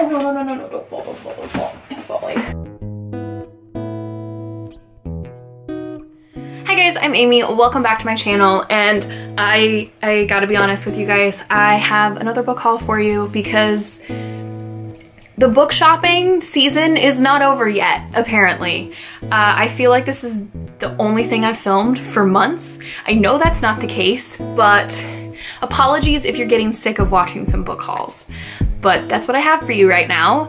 Oh, no, no, no, no, no, don't fall, don't fall, don't fall. It's falling. Hi guys, I'm Amy. Welcome back to my channel, and I gotta be honest with you guys. I have another book haul for you because the book shopping season is not over yet, apparently. I feel like this is the only thing I've filmed for months. I know that's not the case, but apologies if you're getting sick of watching some book hauls. But that's what I have for you right now.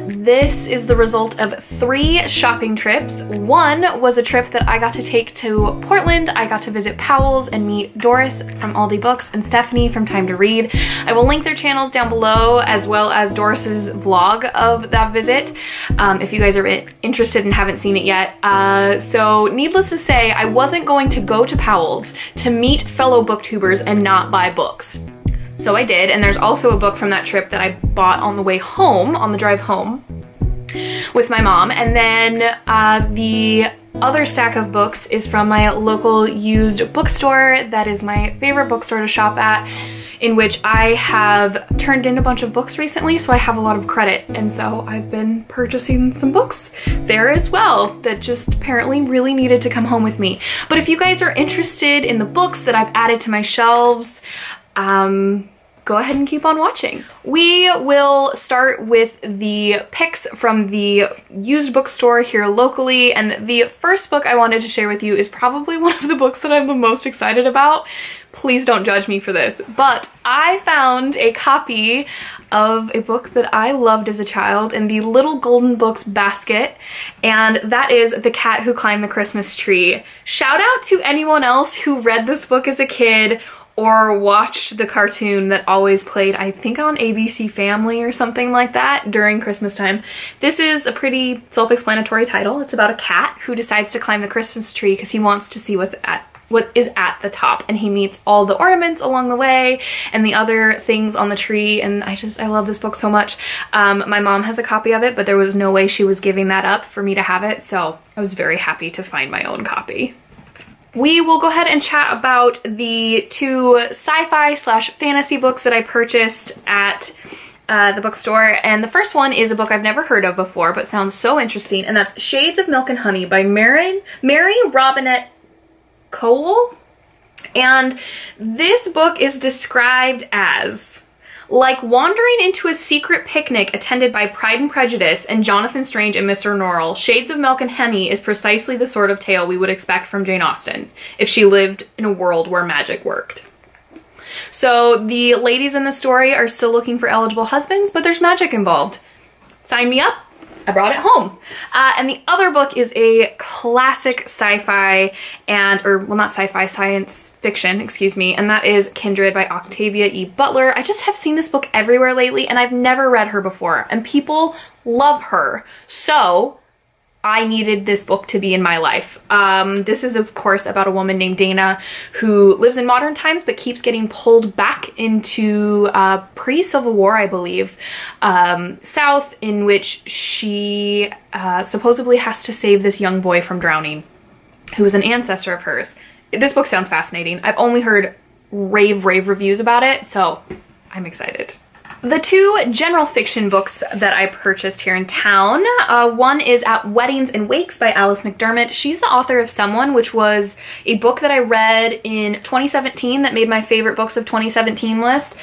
This is the result of 3 shopping trips. One was a trip that I got to take to Portland. I got to visit Powell's and meet Doris from Aldi Books and Stephanie from Time to Read. I will link their channels down below, as well as Doris's vlog of that visit, if you guys are interested and haven't seen it yet. So needless to say, I wasn't going to go to Powell's to meet fellow booktubers and not buy books. So I did, and there's also a book from that trip that I bought on the way home, on the drive home with my mom. And then the other stack of books is from my local used bookstore. That is my favorite bookstore to shop at, in which I have turned in a bunch of books recently, so I have a lot of credit. And so I've been purchasing some books there as well that just apparently really needed to come home with me. But if you guys are interested in the books that I've added to my shelves, go ahead and keep on watching. We will start with the picks from the used bookstore here locally, and the first book I wanted to share with you is probably one of the books that I'm the most excited about. Please don't judge me for this, but I found a copy of a book that I loved as a child in the Little Golden Books basket, and that is The Cat Who Climbed the Christmas Tree. Shout out to anyone else who read this book as a kid or watched the cartoon that always played, I think on ABC Family or something like that, during Christmas time. This is a pretty self-explanatory title. It's about a cat who decides to climb the Christmas tree because he wants to see what is at the top, and he meets all the ornaments along the way and the other things on the tree, and I love this book so much. My mom has a copy of it, but there was no way she was giving that up for me to have it, so I was very happy to find my own copy. We will go ahead and chat about the 2 sci-fi / fantasy books that I purchased at the bookstore. And the first one is a book I've never heard of before, but sounds so interesting, and that's Shades of Milk and Honey by Mary Robinette Kowal. And this book is described as like wandering into a secret picnic attended by Pride and Prejudice and Jonathan Strange and Mr. Norrell. Shades of Milk and Honey is precisely the sort of tale we would expect from Jane Austen if she lived in a world where magic worked. So the ladies in the story are still looking for eligible husbands, but there's magic involved. Sign me up. I brought it home. And the other book is a classic sci-fi well, not sci-fi, science fiction, excuse me, and that is Kindred by Octavia E. Butler. I just have seen this book everywhere lately, and I've never read her before, and people love her. So I needed this book to be in my life. This is, of course, about a woman named Dana who lives in modern times but keeps getting pulled back into pre-Civil War, I believe, South, in which she supposedly has to save this young boy from drowning, who is an ancestor of hers. This book sounds fascinating. I've only heard rave reviews about it, so I'm excited. The 2 general fiction books that I purchased here in town, one is At Weddings and Wakes by Alice McDermott. She's the author of Someone, which was a book that I read in 2017 that made my favorite books of 2017 list.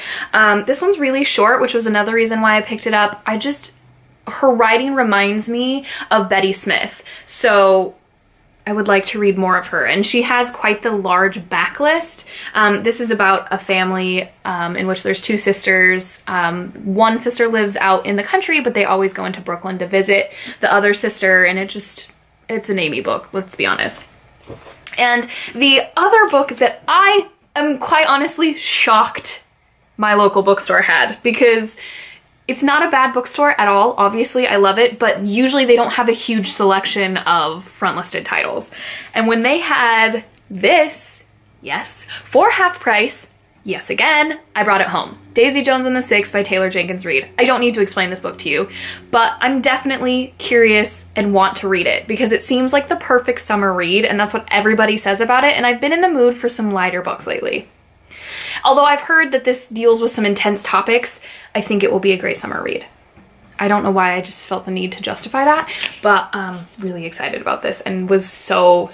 This one's really short, which was another reason why I picked it up. Her writing reminds me of Betty Smith, so I would like to read more of her, and she has quite the large backlist. This is about a family in which there's 2 sisters. One sister lives out in the country, but they always go into Brooklyn to visit the other sister, and it's an Amy book, let's be honest. And the other book that I am quite honestly shocked my local bookstore had, because it's not a bad bookstore at all, obviously, I love it, but usually they don't have a huge selection of front-listed titles. And when they had this, yes, for half price, yes again, I brought it home. Daisy Jones and the Six by Taylor Jenkins Reid. I don't need to explain this book to you, but I'm definitely curious and want to read it because it seems like the perfect summer read, and that's what everybody says about it, and I've been in the mood for some lighter books lately. Although I've heard that this deals with some intense topics, I think it will be a great summer read. I don't know why, I just felt the need to justify that, but I'm really excited about this and was so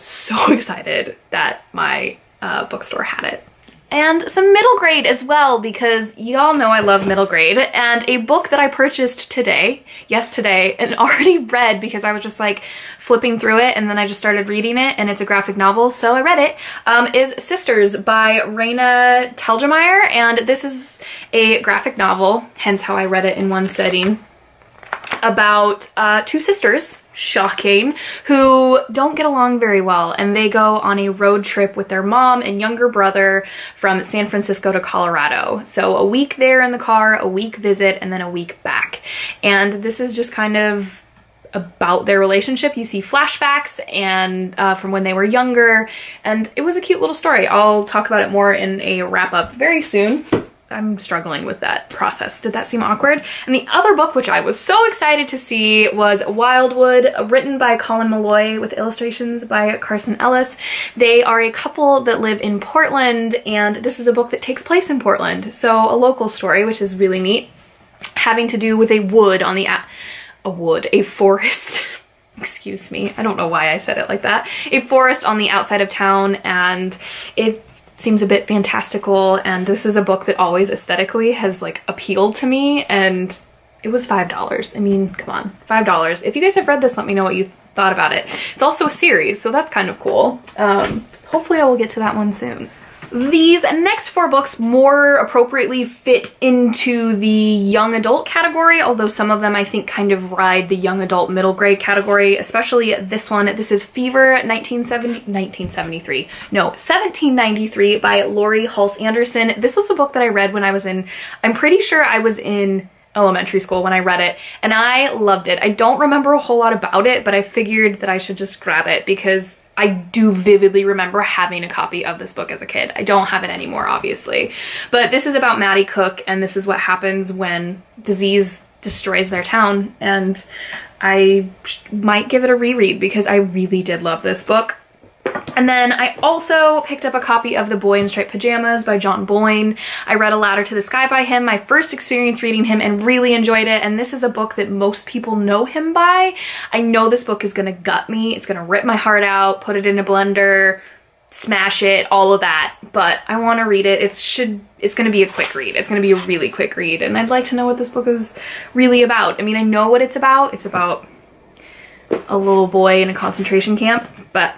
excited that my bookstore had it. And some middle grade as well, because y'all know I love middle grade, and a book that I purchased today, yes today, and already read because I was just like flipping through it and then I just started reading it, and it's a graphic novel, so I read it, is Sisters by Raina Telgemeier, and this is a graphic novel, hence how I read it in one setting, about two sisters, shocking, who don't get along very well, and they go on a road trip with their mom and younger brother from San Francisco to Colorado. So a week there in the car, a week visit, and then a week back. And this is just kind of about their relationship. You see flashbacks and from when they were younger, and it was a cute little story. I'll talk about it more in a wrap-up very soon. I'm struggling with that process. Did that seem awkward? And the other book, which I was so excited to see, was Wildwood, written by Colin Malloy with illustrations by Carson Ellis. They are a couple that live in Portland, and this is a book that takes place in Portland. So a local story, which is really neat, having to do with a wood on the a forest. Excuse me. I don't know why I said it like that. A forest on the outside of town, and it seems a bit fantastical, and this is a book that always aesthetically has like appealed to me, and it was $5. I mean, come on, $5. If you guys have read this, let me know what you thought about it. It's also a series, so that's kind of cool. Hopefully I will get to that one soon. These next four books more appropriately fit into the young adult category, although some of them I think kind of ride the young adult middle grade category, especially this one. This is Fever 1793 by Laurie Hulse Anderson. This was a book that I read when I was in, I'm pretty sure I was in elementary school when I read it, and I loved it. I don't remember a whole lot about it, but I figured that I should just grab it because I do vividly remember having a copy of this book as a kid. I don't have it anymore, obviously. But this is about Maddie Cook, and this is what happens when disease destroys their town, and I might give it a reread because I really did love this book. And then I also picked up a copy of The Boy in Striped Pajamas by John Boyne. I read A Ladder to the Sky by him, my first experience reading him, and really enjoyed it. And this is a book that most people know him by. I know this book is gonna gut me. It's gonna rip my heart out, put it in a blender, smash it, all of that. But I wanna read it. It's gonna be a quick read. It's gonna be a really quick read. And I'd like to know what this book is really about. I mean, I know what it's about. It's about a little boy in a concentration camp, but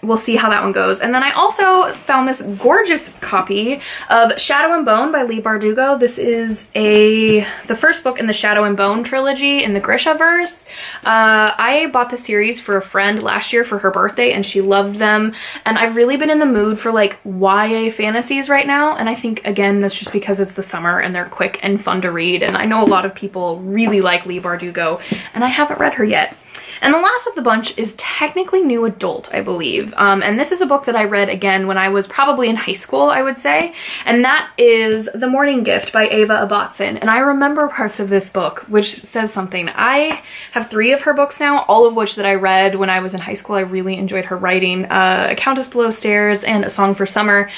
we'll see how that one goes. And then I also found this gorgeous copy of Shadow and Bone by Leigh Bardugo. This is the first book in the Shadow and Bone trilogy in the Grishaverse. I bought the series for a friend last year for her birthday, and she loved them. And I've really been in the mood for like YA fantasies right now. And I think, again, that's just because it's the summer and they're quick and fun to read. And I know a lot of people really like Leigh Bardugo, and I haven't read her yet. And the last of the bunch is technically new adult, I believe. And this is a book that I read again when I was probably in high school, I would say. And that is The Morning Gift by Ava Abatson. And I remember parts of this book, which says something. I have 3 of her books now, all of which that I read when I was in high school. I really enjoyed her writing. A Countess Below Stairs and A Song for Summer.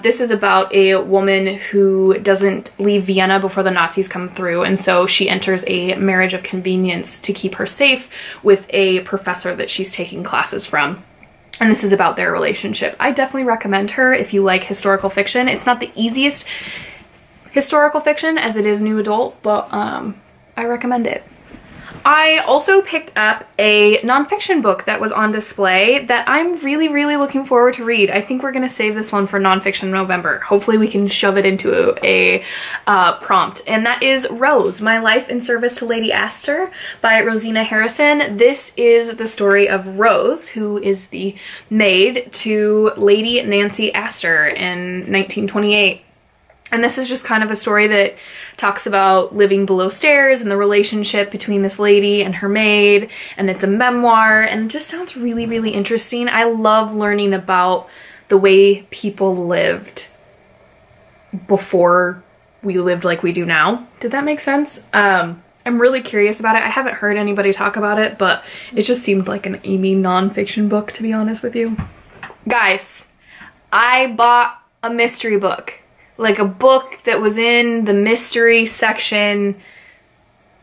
This is about a woman who doesn't leave Vienna before the Nazis come through. And so she enters a marriage of convenience to keep her safe with a professor that she's taking classes from. And this is about their relationship. I definitely recommend her if you like historical fiction. It's not the easiest historical fiction as it is new adult, but I recommend it. I also picked up a nonfiction book that was on display that I'm really looking forward to read. I think we're gonna save this one for Nonfiction November. Hopefully we can shove it into a prompt. And that is Rose, My Life in Service to Lady Astor by Rosina Harrison. This is the story of Rose, who is the maid to Lady Nancy Astor in 1928. And this is just kind of a story that talks about living below stairs and the relationship between this lady and her maid, and it's a memoir, and it just sounds really interesting. I love learning about the way people lived before we lived like we do now. Did that make sense? I'm really curious about it. I haven't heard anybody talk about it, but it just seemed like an Amy nonfiction book, to be honest with you. Guys, I bought a mystery book. Like a book that was in the mystery section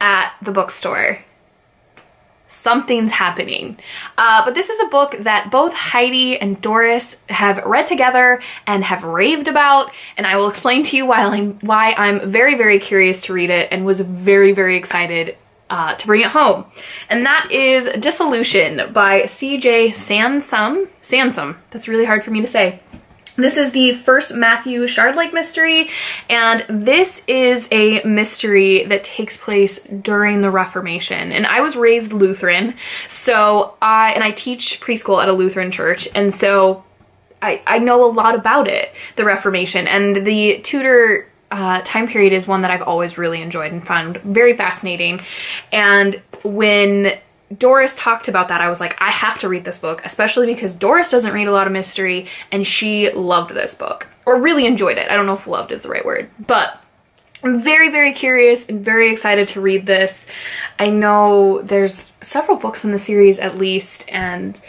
at the bookstore. Something's happening. But this is a book that both Heidi and Doris have read together and have raved about, and I will explain to you why I'm very, very curious to read it and was very, very excited to bring it home. And that is Dissolution by C.J. Sansom. That's really hard for me to say. This is the first Matthew Shard-like mystery, and this is a mystery that takes place during the Reformation. And I was raised Lutheran, so I teach preschool at a Lutheran church, and so I know a lot about it, the Reformation, and the Tudor time period is one that I've always really enjoyed and found very fascinating. And when Doris talked about that, I was like, I have to read this book, especially because Doris doesn't read a lot of mystery and she loved this book, or really enjoyed it. I don't know if loved is the right word, but I'm very, very curious and very excited to read this. I know there's several books in the series at least, and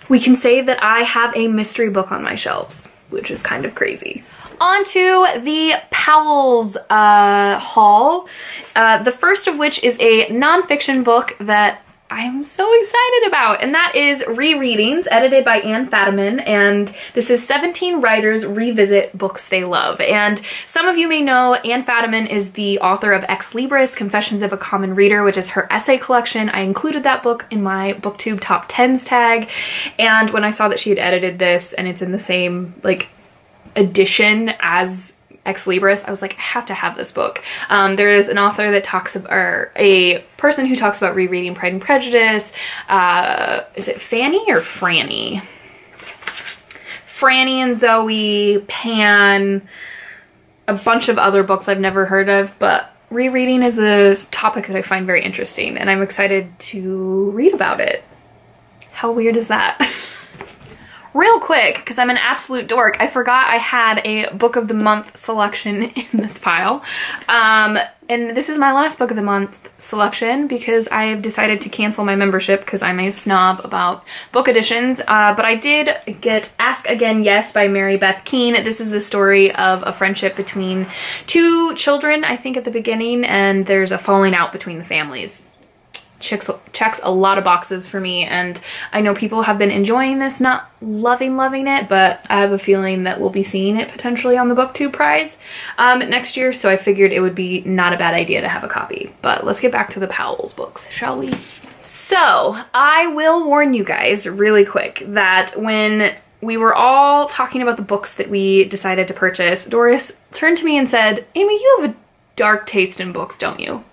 we can say that I have a mystery book on my shelves, which is kind of crazy. On to the Powell's haul, the first of which is a nonfiction book that I'm so excited about, and that is Rereadings, edited by Ann Fadiman, and this is 17 writers revisit books they love. And some of you may know Ann Fadiman is the author of Ex Libris, Confessions of a Common Reader, which is her essay collection. I included that book in my BookTube Top 10s tag, and when I saw that she had edited this and it's in the same like edition as Ex Libris, I was like, I have to have this book. There is an author that talks about, or a person who talks about rereading Pride and Prejudice. Is it Fanny or Franny? Franny and Zoe, Pan, a bunch of other books I've never heard of, but rereading is a topic that I find very interesting, and I'm excited to read about it. How weird is that? Real quick, because I'm an absolute dork, I forgot I had a book of the month selection in this pile. And this is my last book of the month selection because I have decided to cancel my membership because I'm a snob about book editions. But I did get Ask Again Yes by Mary Beth Keane. This is the story of a friendship between two children, I think, at the beginning, and there's a falling out between the families. Checks a lot of boxes for me, and I know people have been enjoying this, not loving it, but I have a feeling that we'll be seeing it potentially on the BookTube prize next year, so I figured it would be not a bad idea to have a copy. But let's get back to the Powell's books, shall we? So I will warn you guys really quick that when we were all talking about the books that we decided to purchase, Doris turned to me and said, Amy, you have a dark taste in books, don't you?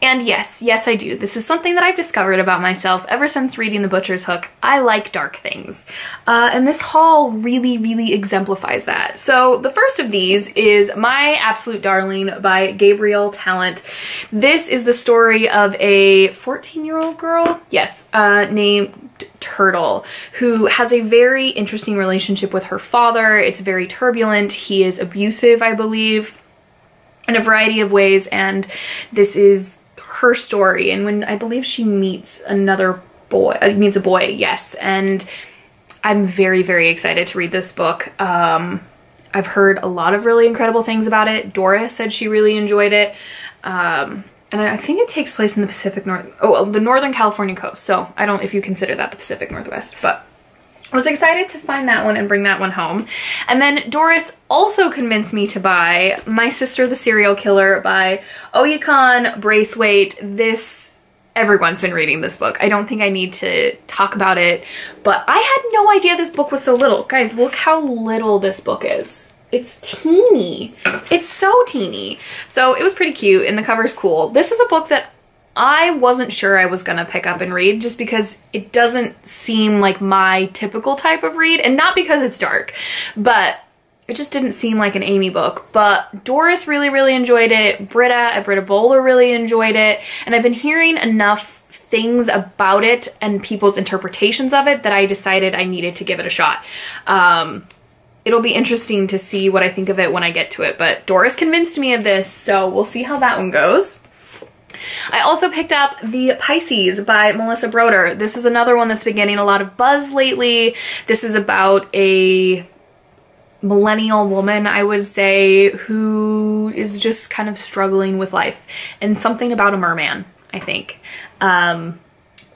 And yes, I do. This is something that I've discovered about myself ever since reading The Butcher's Hook. I like dark things. And this haul really, really exemplifies that. So the first of these is My Absolute Darling by Gabrielle Talent. This is the story of a 14-year-old girl, yes, named Turtle, who has a very interesting relationship with her father. It's very turbulent. He is abusive, I believe, in a variety of ways, and this is her story. And when I believe she meets another boy, meets a boy, yes, and I'm very, very excited to read this book. I've heard a lot of really incredible things about it. Doris said she really enjoyed it, and I think it takes place in the Pacific the Northern California coast, so I don't know if you consider that the Pacific Northwest, but I was excited to find that one and bring that one home. And then Doris also convinced me to buy My Sister the Serial Killer by Oyinkan Braithwaite. Everyone's been reading this book. I don't think I need to talk about it, but I had no idea this book was so little. Guys, look how little this book is. It's teeny. It's so teeny. So it was pretty cute, and the cover's cool. This is a book that I wasn't sure I was gonna pick up and read just because it doesn't seem like my typical type of read, and not because it's dark, but it just didn't seem like an Amy book. But Doris really, really enjoyed it. Britta Bowler really enjoyed it, and I've been hearing enough things about it and people's interpretations of it that I decided I needed to give it a shot. It'll be interesting to see what I think of it when I get to it, but Doris convinced me of this, so we'll see how that one goes. I also picked up The Pisces by Melissa Broder. This is another one that's been getting a lot of buzz lately. This is about a millennial woman, I would say, who is just kind of struggling with life, and something about a merman, I think.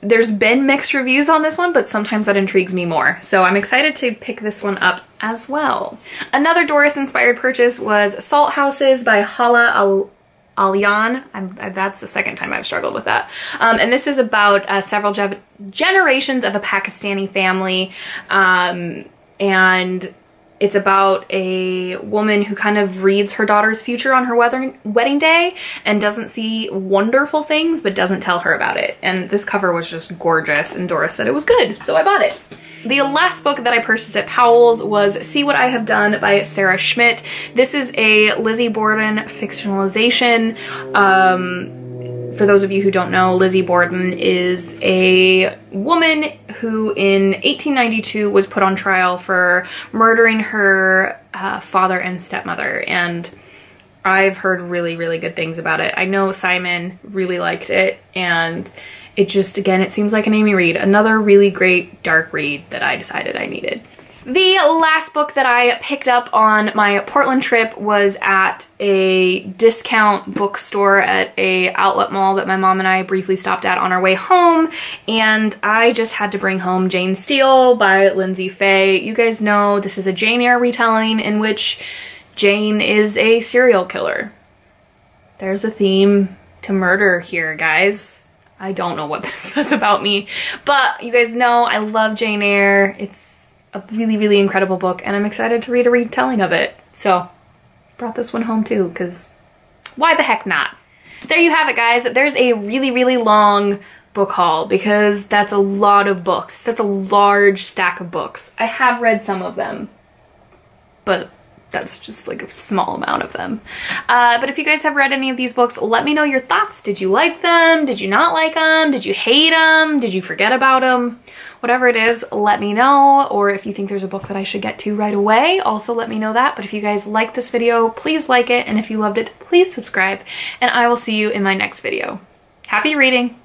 There's been mixed reviews on this one, but sometimes that intrigues me more. So I'm excited to pick this one up as well. Another Doris-inspired purchase was Salt Houses by Hala Alyan. That's the second time I've struggled with that. And this is about several generations of a Pakistani family. And it's about a woman who kind of reads her daughter's future on her wedding day and doesn't see wonderful things, but doesn't tell her about it. And this cover was just gorgeous, and Doris said it was good, so I bought it. The last book that I purchased at Powell's was See What I Have Done by Sarah Schmidt. This is a Lizzie Borden fictionalization. For those of you who don't know, Lizzie Borden is a woman who in 1892 was put on trial for murdering her father and stepmother, and I've heard really, really good things about it. I know Simon really liked it, and it just, again, it seems like an Amy Reed. Another really great dark read that I decided I needed. The last book that I picked up on my Portland trip was at a discount bookstore at a outlet mall that my mom and I briefly stopped at on our way home, and I just had to bring home Jane Steele by Lindsay Fay. You guys know this is a Jane Eyre retelling in which Jane is a serial killer. There's a theme to murder here, guys. I don't know what this says about me, but you guys know I love Jane Eyre. It's a really, really incredible book, and I'm excited to read a retelling of it. So, brought this one home too, because why the heck not? There you have it, guys. There's a really, really long book haul, because that's a lot of books. That's a large stack of books. I have read some of them, but that's just like a small amount of them. But if you guys have read any of these books, let me know your thoughts. Did you like them? Did you not like them? Did you hate them? Did you forget about them? Whatever it is, let me know. Or if you think there's a book that I should get to right away, also let me know that. But if you guys like this video, please like it. And if you loved it, please subscribe. And I will see you in my next video. Happy reading!